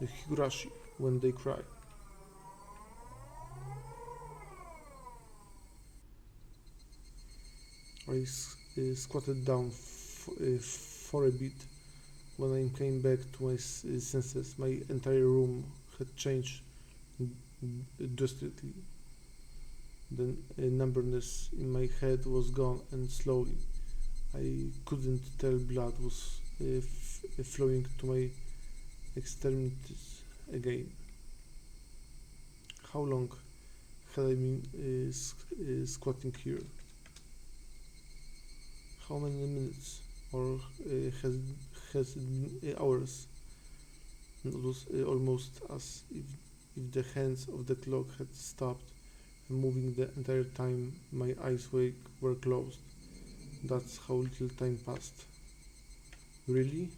the Higurashi when they cry. I squatted down for a bit. When I came back to my senses, my entire room had changed drastically. The numbness in my head was gone, and slowly, I couldn't tell, blood was flowing to my extremities again. How long had I been squatting here? How many minutes, or has it been hours? It was almost as if the hands of the clock had stopped moving the entire time my eyes were closed. That's how little time passed. Really?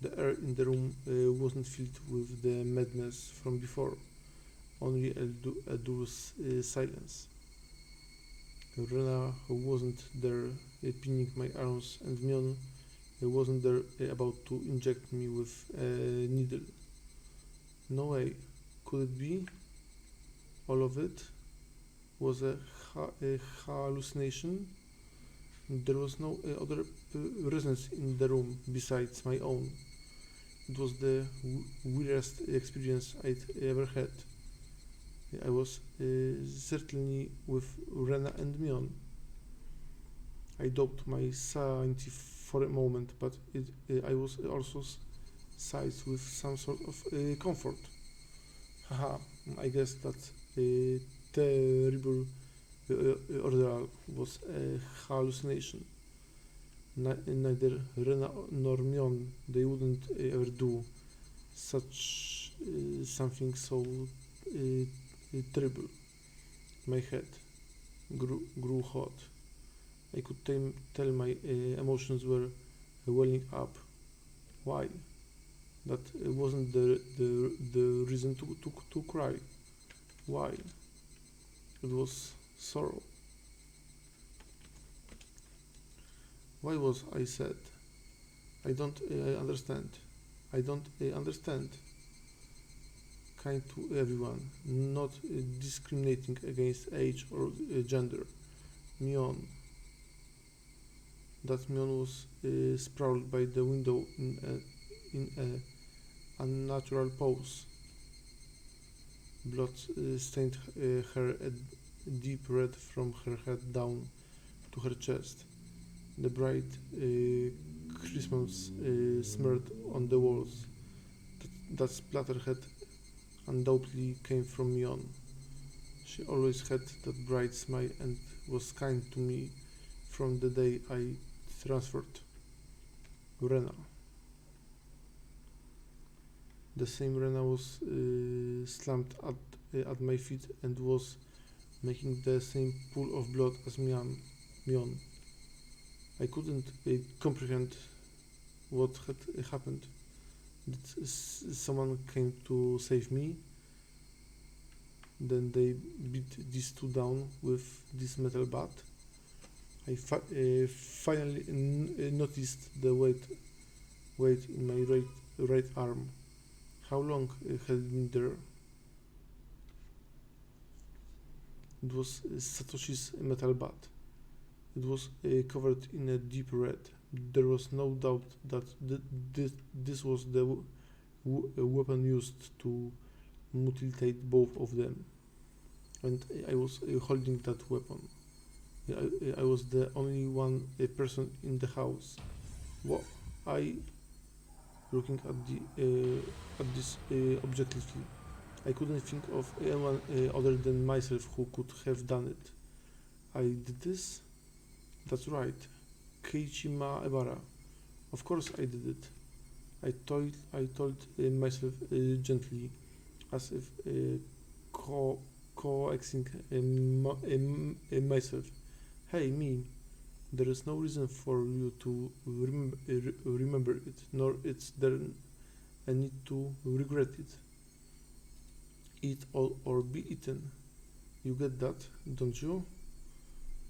The air in the room wasn't filled with the madness from before, only a dull silence. Rena wasn't there pinning my arms, and Mion wasn't there about to inject me with a needle. No way. Could it be? All of it was a hallucination? There was no other presence in the room besides my own. It was the weirdest experience I'd ever had. I was certainly with Rena and Mion. I doubted my sanity for a moment, but I was also seized with some sort of comfort. Haha, I guess that terrible ordeal was a hallucination. Neither Rena nor Mion, they wouldn't ever do such something so terrible. My head grew hot. I could tell my emotions were welling up. Why? That wasn't the reason to cry. Why? It was sorrow. Why was I sad? I don't understand. I don't understand. Kind to everyone, not discriminating against age or gender. Mion. That Mion was sprawled by the window in a unnatural pose. Blood stained her a deep red from her head down to her chest. The bright Christmas smeared on the walls. That splatter had undoubtedly came from Mion. She always had that bright smile and was kind to me from the day I transferred. Rena. The same Rena was slumped at my feet and was making the same pool of blood as Mion. I couldn't comprehend what had happened. Did someone came to save me? Then they beat these two down with this metal bat. I finally noticed the weight in my right arm. How long had it been there? It was Satoshi's metal bat. It was covered in a deep red. There was no doubt that this was the weapon used to mutilate both of them. And I was holding that weapon. I was the only one person in the house. What? Looking at this objectively, I couldn't think of anyone other than myself who could have done it. I did this? That's right, Keiichi Maebara. Of course I did it. I told myself gently, as if coaxing myself. Hey, me. There is no reason for you to remember it, nor is there a need to regret it. Eat or be eaten. You get that, don't you?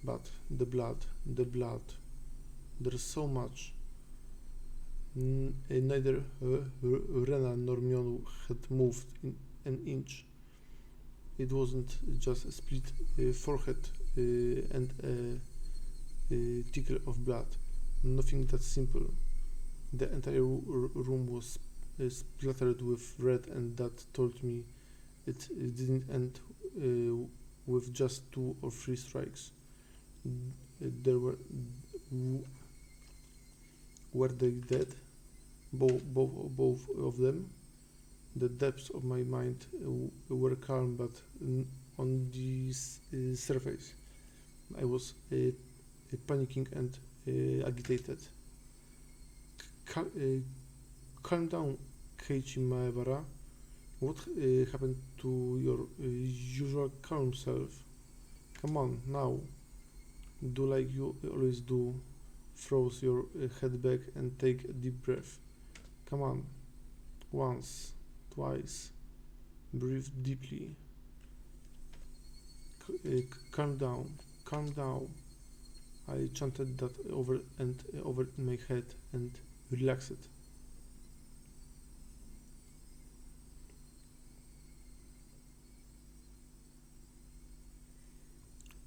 But the blood. There's so much. Neither Rena nor Mionu had moved an inch. It wasn't just a split forehead and a trickle of blood. Nothing that simple. The entire room was splattered with red, and that told me it didn't end with just 2 or 3 strikes. There were they dead? Both of them? The depths of my mind were calm, but on the surface, I was panicking and agitated. Calm down, Keiichi Maebara. What happened to your usual calm self? Come on, now. Do like you always do. Throw your head back and take a deep breath. Come on. Once, twice. Breathe deeply. Calm down, calm down. I chanted that over and over in my head and relaxed.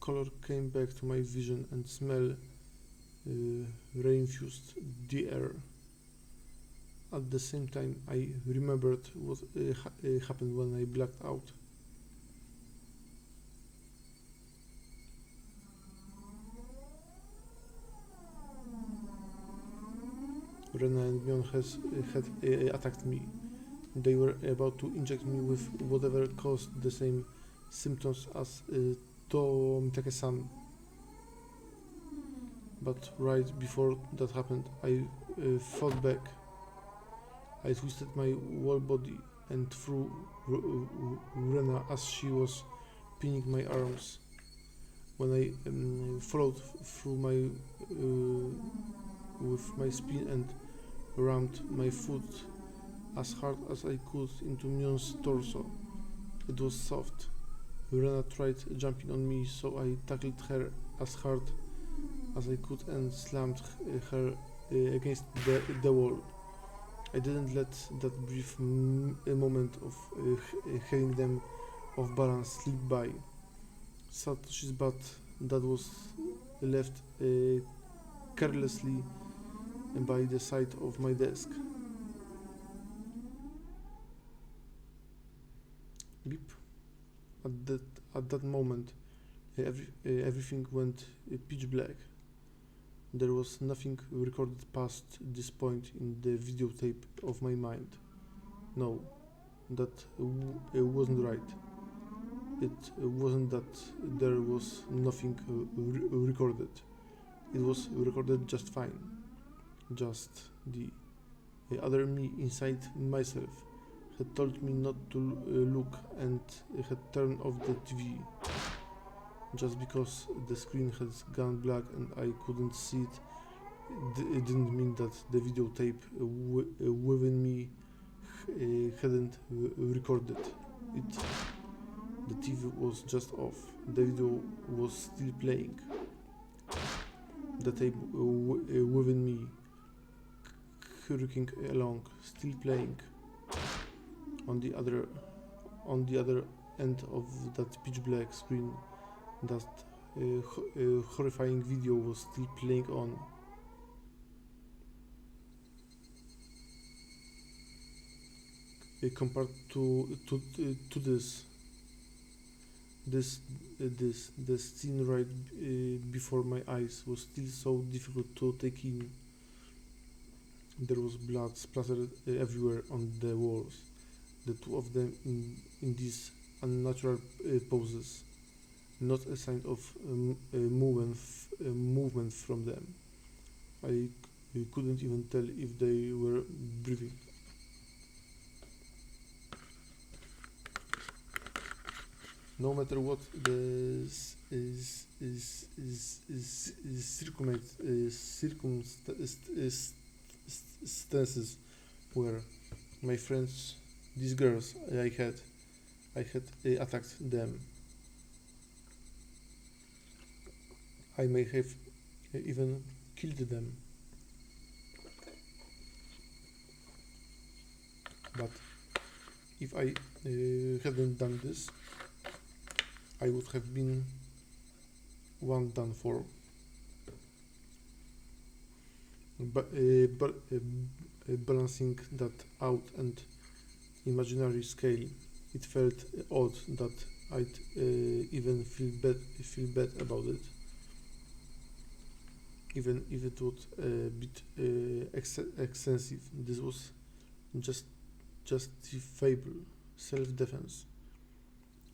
Color came back to my vision and smell reinfused the air. At the same time, I remembered what happened when I blacked out. Rena and Mion had attacked me. They were about to inject me with whatever caused the same symptoms as Tomitake-san. But right before that happened, I fought back. I twisted my whole body and threw Rena as she was pinning my arms. When I followed through with my spin and rammed my foot as hard as I could into Mion's torso. It was soft. Rena tried jumping on me, so I tackled her as hard as I could and slammed her against the wall. I didn't let that brief moment of hearing them off balance slip by. Satoshi's butt that was left carelessly by the side of my desk. Beep. At that moment, everything went pitch black. There was nothing recorded past this point in the videotape of my mind. No, that wasn't right. It wasn't that there was nothing recorded. It was recorded just fine. Just the other me inside myself had told me not to look and had turned off the TV. Just because the screen had gone black and I couldn't see it, it didn't mean that the videotape within me hadn't recorded it. The TV was just off. The video was still playing. The tape within me, hurrying along, still playing. On the other end of that pitch black screen, that horrifying video was still playing on. Compared to this, the scene right before my eyes was still so difficult to take in. There was blood splattered everywhere on the walls. The two of them in these unnatural poses. Not a sign of movement from them. I couldn't even tell if they were breathing. No matter what the circumstances were, my friends, these girls I had attacked them. I may have even killed them. But if I hadn't done this, I would have been one done for. But balancing that out and imaginary scale, it felt odd that I'd even feel bad about it, even if it was a bit excessive. This was just justifiable self-defense.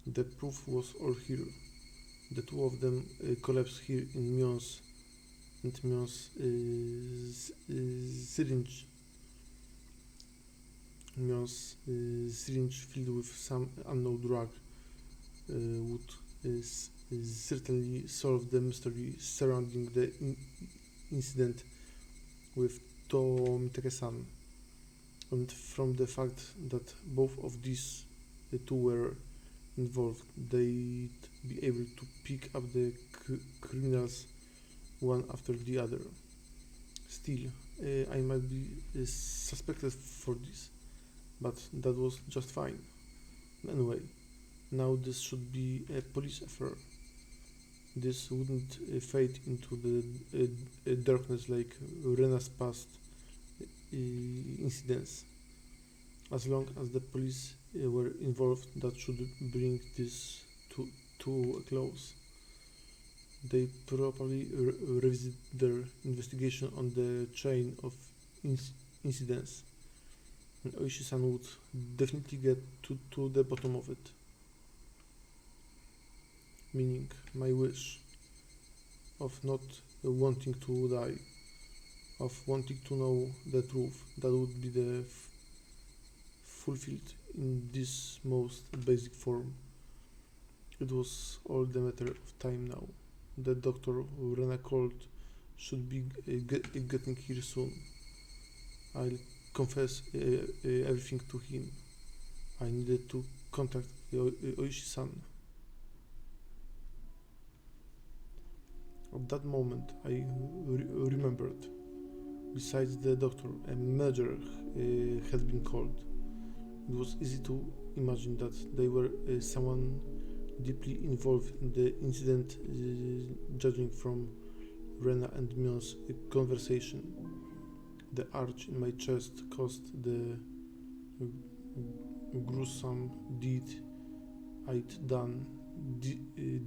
The proof was all here. The two of them collapsed here in Mion's syringe. Mion's syringe filled with some unknown drug would certainly solve the mystery surrounding the incident with Tomiteke-san. And from the fact that both of these two were involved, they'd be able to pick up the criminals one after the other. Still, I might be suspected for this, but that was just fine. Anyway, now this should be a police affair. This wouldn't fade into the darkness like Rena's past incidents. As long as the police were involved, that should bring this to a close. They probably revisit their investigation on the chain of incidents. And Oishi-san would definitely get to the bottom of it. Meaning my wish of not wanting to die, of wanting to know the truth, that would be the fulfilled in this most basic form. It was all the matter of time now. The doctor Rena called should be getting here soon. I'll confess everything to him. I needed to contact Oishi-san. At that moment, I remembered. Besides the doctor, a manager had been called. It was easy to imagine that they were someone deeply involved in the incident, judging from Rena and Mion's conversation. The arch in my chest caused the gruesome deed I'd done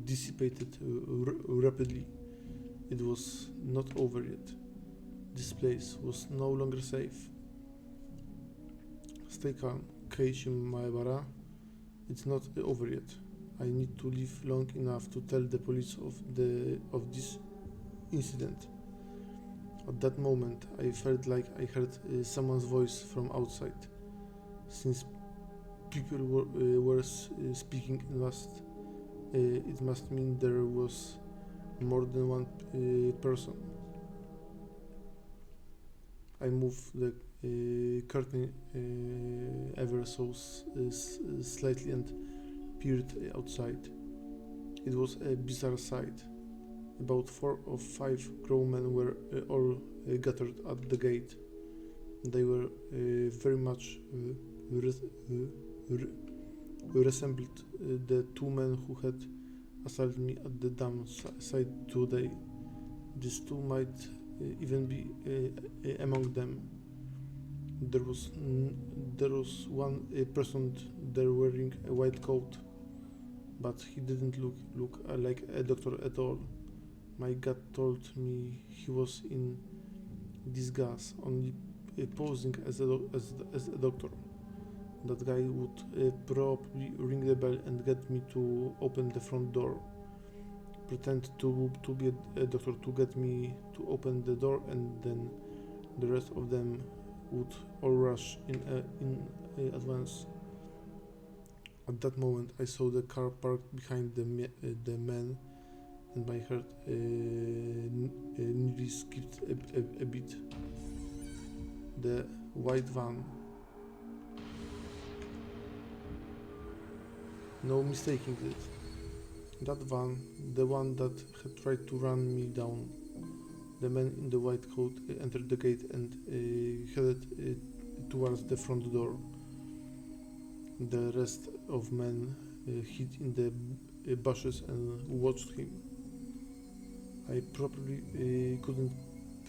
dissipated rapidly. It was not over yet. This place was no longer safe. Stay calm, Keiichi Maebara. It's not over yet. I need to live long enough to tell the police of this incident. At that moment, I felt like I heard someone's voice from outside. Since people were speaking, it must mean there was more than one person. I moved the curtain ever so slightly and peered outside. It was a bizarre sight. About 4 or 5 grown men were all gathered at the gate. They were very much resembled the 2 men who had assailted me at the dam side today. These 2 might even be among them. There was one person there wearing a white coat, but he didn't look like a doctor at all. My gut told me he was in disguise, only posing as a doctor. That guy would probably ring the bell and get me to open the front door. Pretend to be a doctor to get me to open the door, and then the rest of them would all rush in advance. At that moment, I saw the car parked behind the man, and my heart nearly skipped a bit. The white van. No mistaking it. That van, the one that had tried to run me down. The man in the white coat entered the gate and headed towards the front door. The rest of men hid in the bushes and watched him. I probably couldn't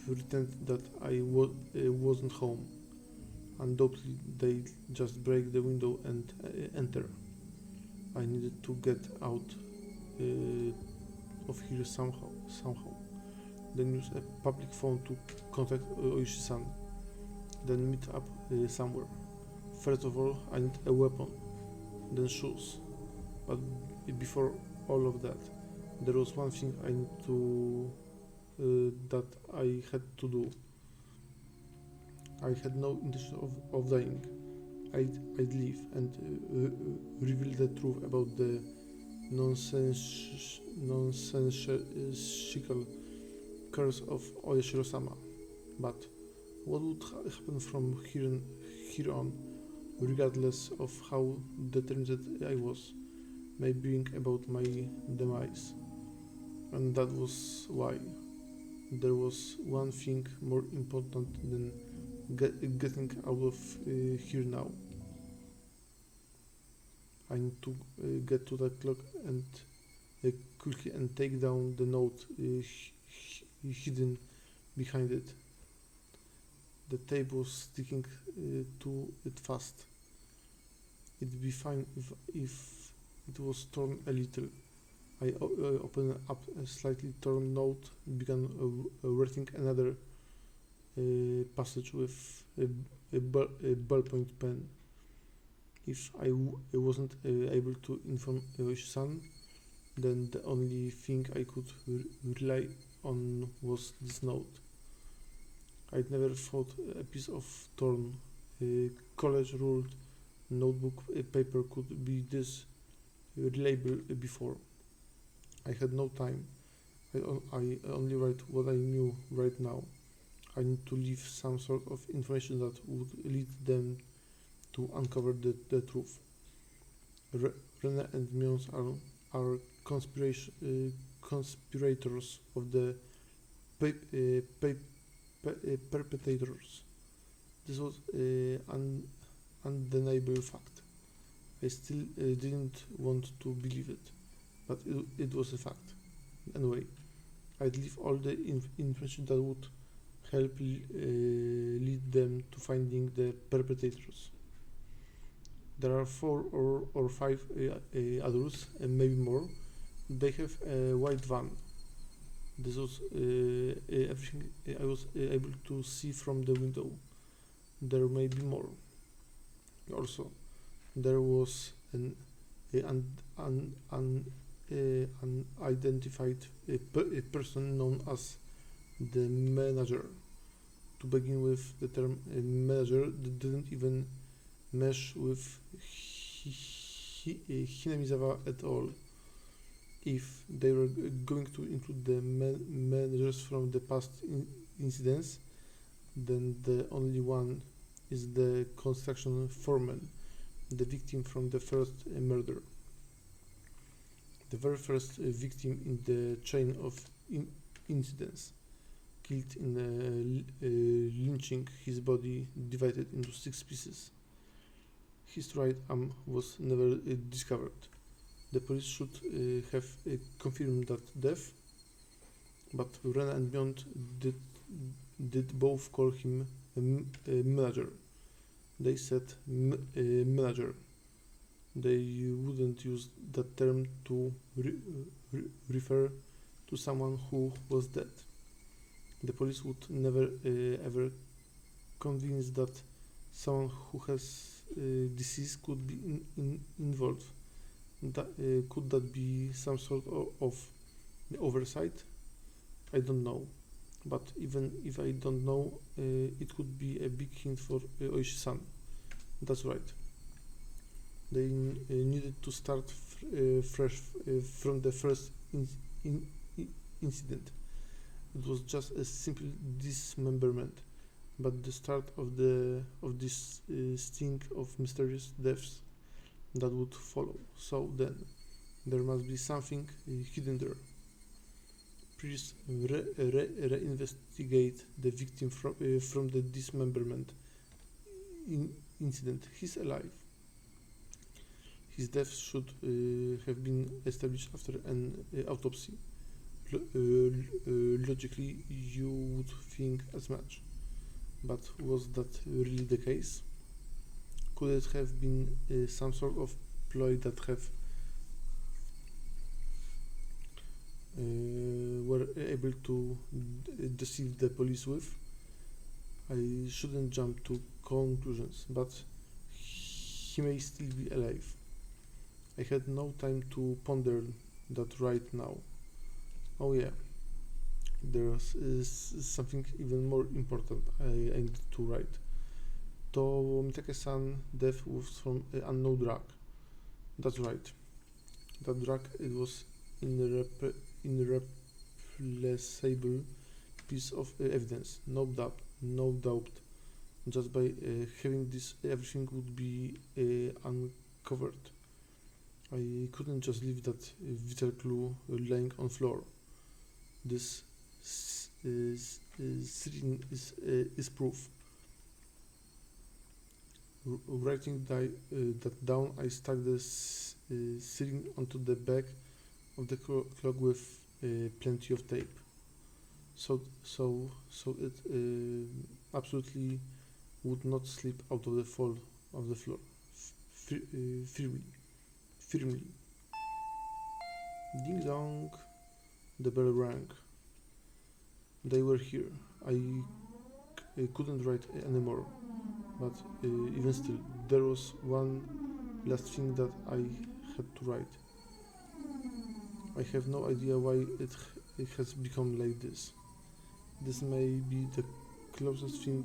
pretend that I wasn't home. Undoubtedly, they just break the window and enter. I needed to get out of here somehow. Then use a public phone to contact Oishi-san. Then meet up somewhere. First of all, I need a weapon. Then shoes. But before all of that, there was one thing I need to that I had to do. I had no intention of dying. I'd leave and reveal the truth about the nonsensical curse of Oyashiro-sama. But what would happen from here on, regardless of how determined I was, may bring about my demise. And that was why. There was one thing more important than getting out of here now. I need to get to the clock and quickly and take down the note hidden behind it. The tape was sticking to it fast. It'd be fine if it was torn a little. I opened up a slightly torn note, began writing another passage with a ballpoint pen. If I wasn't able to inform Oishi-san, then the only thing I could rely on was this note. I'd never thought a piece of torn, college-ruled notebook paper could be this reliable before. I had no time. I only write what I knew right now. I need to leave some sort of information that would lead them to uncover the truth. Rena and Mions are conspirators of the perpetrators. This was an undeniable fact. I still didn't want to believe it, but it was a fact. Anyway, I'd leave all the information that would help lead them to finding the perpetrators. There are 4 or 5 adults, and maybe more. They have a white van. This was everything I was able to see from the window. There may be more. Also, there was an unidentified person known as the manager. To begin with, the term manager didn't even mesh with Hinamizawa at all. If they were going to include the managers from the past incidents, then the only one is the construction foreman, the victim from the first murder. The very first victim in the chain of incidents, killed in lynching, his body divided into 6 pieces. His right arm was never discovered. The police should have confirmed that death, but Rena and Beyond did both call him a manager. They said manager. They wouldn't use that term to refer to someone who was dead. The police would never ever convince that someone who has disease could be involved. Could that be some sort of oversight? I don't know. But even if I don't know, it could be a big hint for Oishi-san. That's right. They needed to start fresh from the first incident. It was just a simple dismemberment, but the start of this string of mysterious deaths that would follow. So then, there must be something hidden there. Please reinvestigate the victim from the dismemberment incident. He's alive. His death should have been established after an autopsy. Logically, you would think as much. But was that really the case? Could it have been some sort of ploy that were able to deceive the police with? I shouldn't jump to conclusions, but he may still be alive. I had no time to ponder that right now. Oh yeah, there's something even more important I need to write. To Mitake-san death was from an unknown drug. That's right. That drug, it was irreplaceable piece of evidence. No doubt. Just by having this, everything would be uncovered. I couldn't just leave that vital clue lying on floor. This sitting is proof. Writing that down, I stuck the sitting onto the back of the clock with plenty of tape, so it absolutely would not slip out of the fall of the floor firmly. Ding dong, the bell rang. They were here. I couldn't write anymore, but even still, there was one last thing that I had to write. I have no idea why it has become like this. This may be the closest thing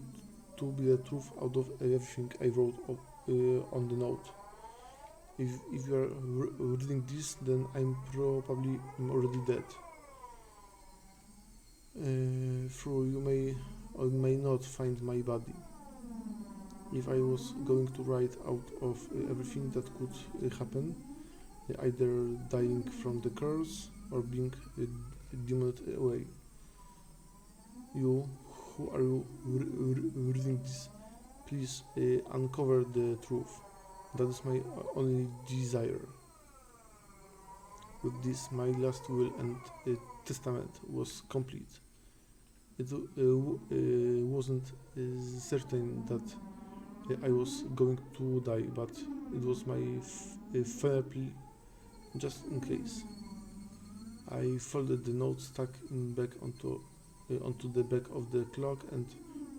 to be the truth out of everything I wrote on the note. If you are reading this, then I'm probably already dead. Though you may or may not find my body. If I was going to write out of everything that could happen, either dying from the curse or being demoted away. You, who are you reading this, please uncover the truth. That is my only desire. With this, my last will and testament was complete. It wasn't certain that I was going to die, but it was my fair plea, just in case. I folded the note, stuck it back onto the back of the clock, and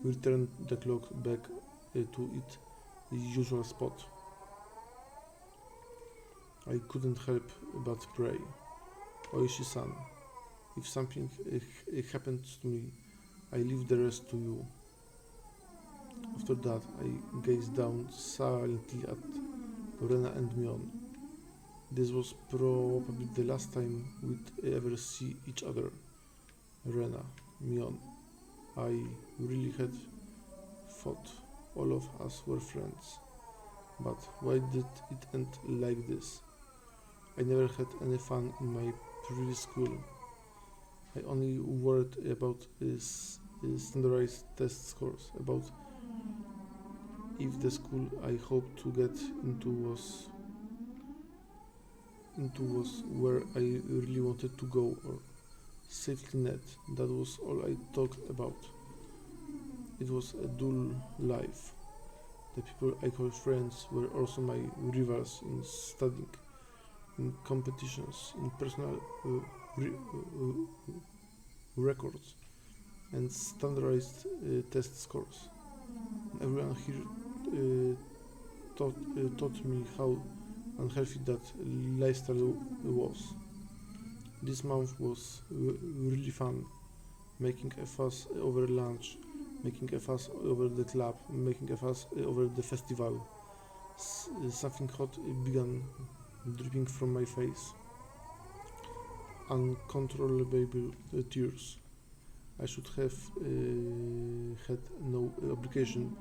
returned the clock back to its usual spot. I couldn't help but pray. Oishi-san, if something happens to me, I leave the rest to you. After that, I gazed down silently at Rena and Mion. This was probably the last time we'd ever see each other. Rena, Mion, I really had thought all of us were friends. But why did it end like this? I never had any fun in my previous school. I only worried about standardized test scores, about if the school I hoped to get into was where I really wanted to go, or safety net. That was all I talked about. It was a dull life. The people I called friends were also my rivals in studying, in competitions, in personal records, and standardized test scores. Everyone here taught me how unhealthy that lifestyle was. This month was really fun, making a fuss over lunch, making a fuss over the club, making a fuss over the festival. Something hot began dripping from my face. Uncontrollable tears. I should have had no obligation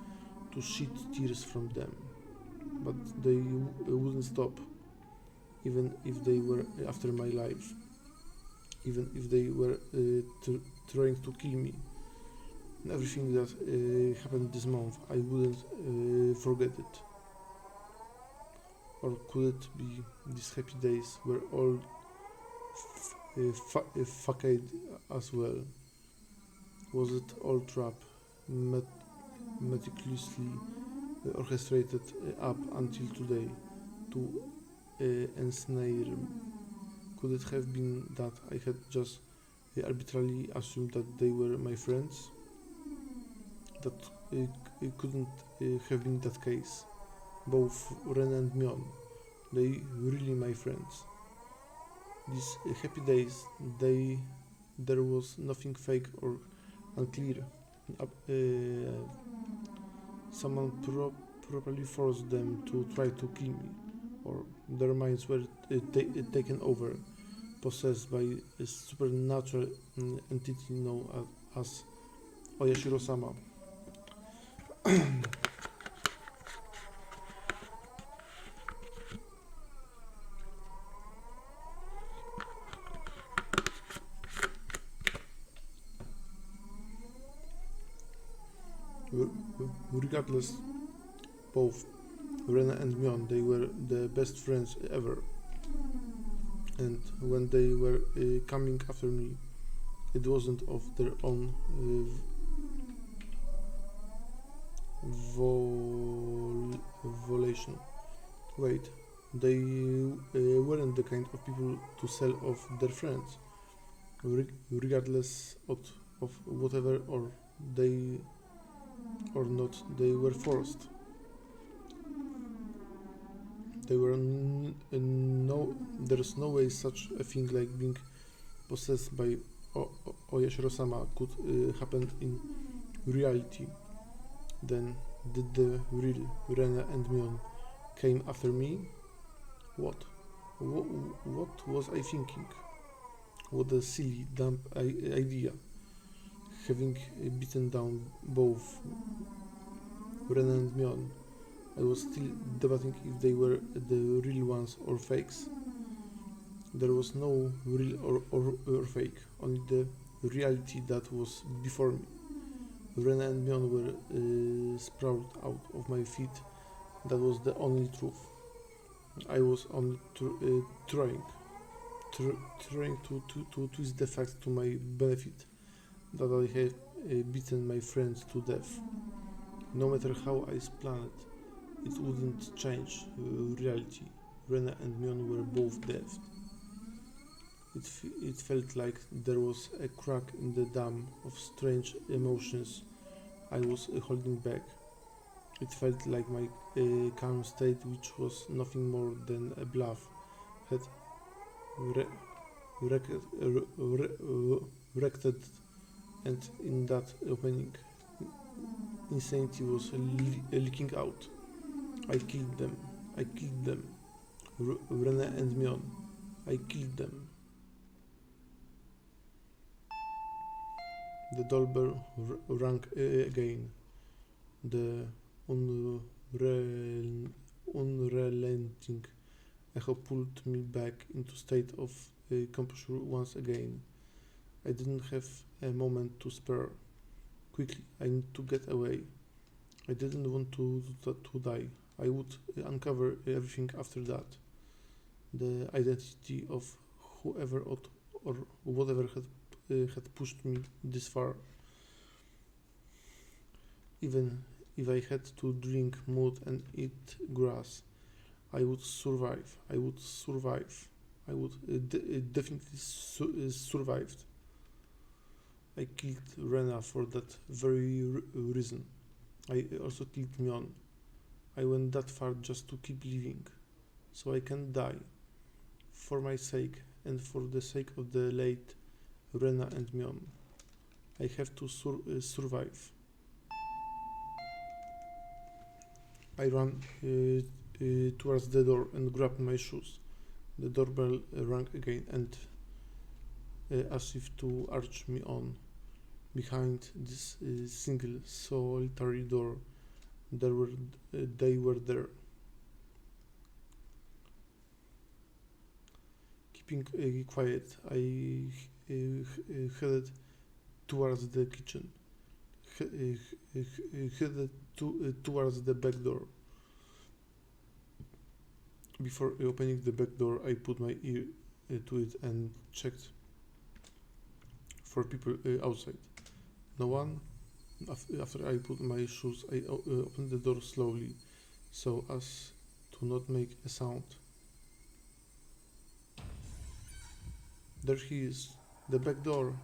to shed tears from them, but they wouldn't stop, even if they were after my life, even if they were trying to kill me. And everything that happened this month, I wouldn't forget it. Or could it be these happy days were all facade as well? Was it all trap, meticulously orchestrated up until today to ensnare me? Could it have been that I had just arbitrarily assumed that they were my friends? That it couldn't have been that case. Both Ren and Myeon, they really my friends. These happy days, there was nothing fake or unclear. Someone properly forced them to try to kill me, or their minds were taken over, possessed by a supernatural entity known as Oyashiro-sama. Regardless, both Rena and Myeon, they were the best friends ever. And when they were coming after me, it wasn't of their own volition. Wait, they weren't the kind of people to sell off their friends, regardless of whatever or they or not they were forced. They were there's no way such a thing like being possessed by Oyashiro-sama could happen in reality. Then did the real Rena and Myeon came after me? What? What was I thinking? What a silly, dumb idea. Having beaten down both Ren and Myeon, I was still debating if they were the real ones or fakes. There was no real or fake, only the reality that was before me. Ren and Myeon were sprawled out of my feet. That was the only truth. I was only trying to twist the facts to my benefit, that I had beaten my friends to death. No matter how I planned it wouldn't change reality. Rena and Myeon were both dead. It felt like there was a crack in the dam of strange emotions I was holding back. It felt like my calm state, which was nothing more than a bluff, had wrecked, and in that opening, insanity was leaking out. I killed them. I killed them. Rena and Myeon. I killed them. The doorbell rang again. The unrelenting echo pulled me back into state of composure once again. I didn't have a moment to spare. Quickly, I need to get away. I didn't want to die. I would uncover everything after that. The identity of whoever or whatever had pushed me this far. Even if I had to drink mud and eat grass, I would survive. I would survive. I would definitely survive. I killed Rena for that very reason. I also killed Myeon. I went that far just to keep living, so I can die. For my sake and for the sake of the late Rena and Myeon. I have to survive. I ran towards the door and grabbed my shoes. The doorbell rang again, and as if to urge me on. Behind this single solitary door, they were there. Keeping quiet, I headed towards the kitchen, headed towards the back door. Before opening the back door, I put my ear to it and checked for people outside. No one. After I put my shoes, I opened the door slowly, so as to not make a sound. There he is, the back door.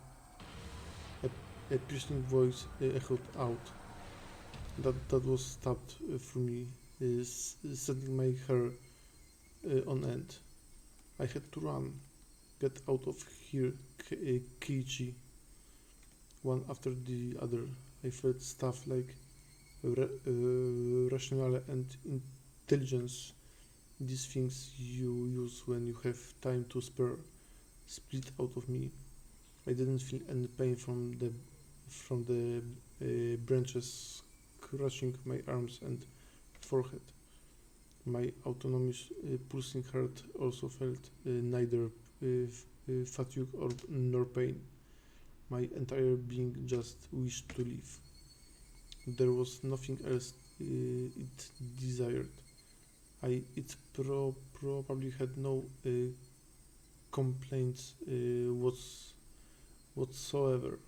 A piercing voice echoed out. That was stabbed through me, setting my hair on end. I had to run. Get out of here, Keiichi. One after the other, I felt stuff like rationale and intelligence. These things you use when you have time to spare split out of me. I didn't feel any pain from the branches crushing my arms and forehead. My autonomous pulsing heart also felt neither fatigue nor pain. My entire being just wished to live. There was nothing else it desired. It probably had no complaints whatsoever.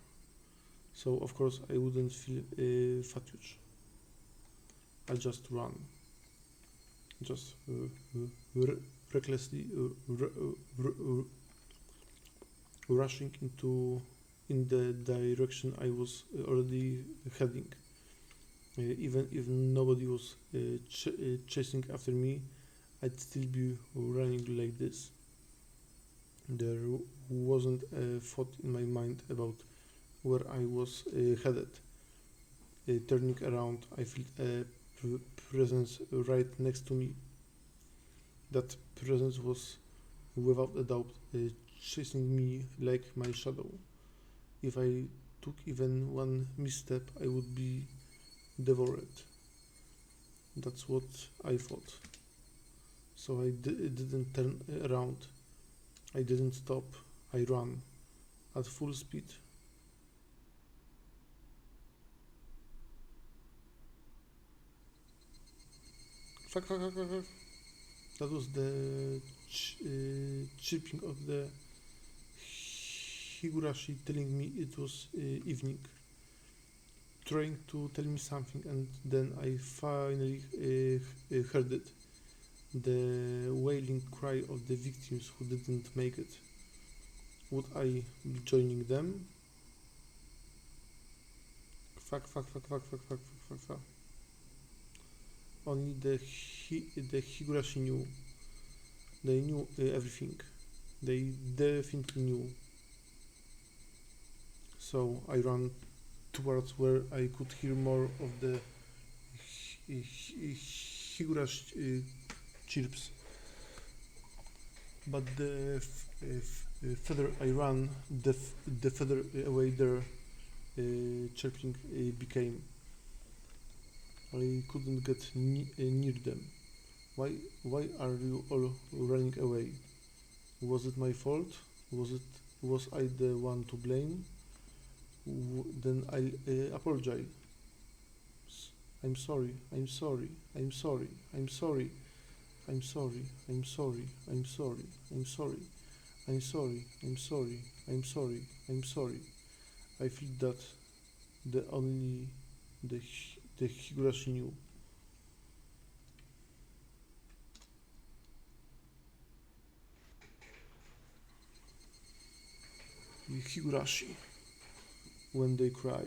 So of course I wouldn't feel fatigue. I just run, just recklessly rushing in the direction I was already heading. Even if nobody was chasing after me, I'd still be running like this. There wasn't a thought in my mind about where I was headed. Turning around, I felt a presence right next to me. That presence was, without a doubt, chasing me like my shadow. If I took even one misstep, I would be devoured. That's what I thought. So I didn't turn around. I didn't stop. I ran at full speed. Fuck. That was the chirping of the Higurashi telling me it was evening, trying to tell me something, and then I finally heard it. The wailing cry of the victims who didn't make it. Would I be joining them? Fuck. Only the Higurashi knew. They knew everything. They definitely knew. So I ran towards where I could hear more of the Higurashi chirps. But the further I ran, the further away their chirping became. I couldn't get near them. Why are you all running away? Was it my fault? Was I the one to blame? Then I'll apologize. I'm sorry. I'm sorry. I'm sorry. I'm sorry. I'm sorry. I'm sorry. I'm sorry. I'm sorry. I'm sorry. I'm sorry. I'm sorry. I'm sorry. I feel that only the Higurashi knew. Higurashi, when they cry.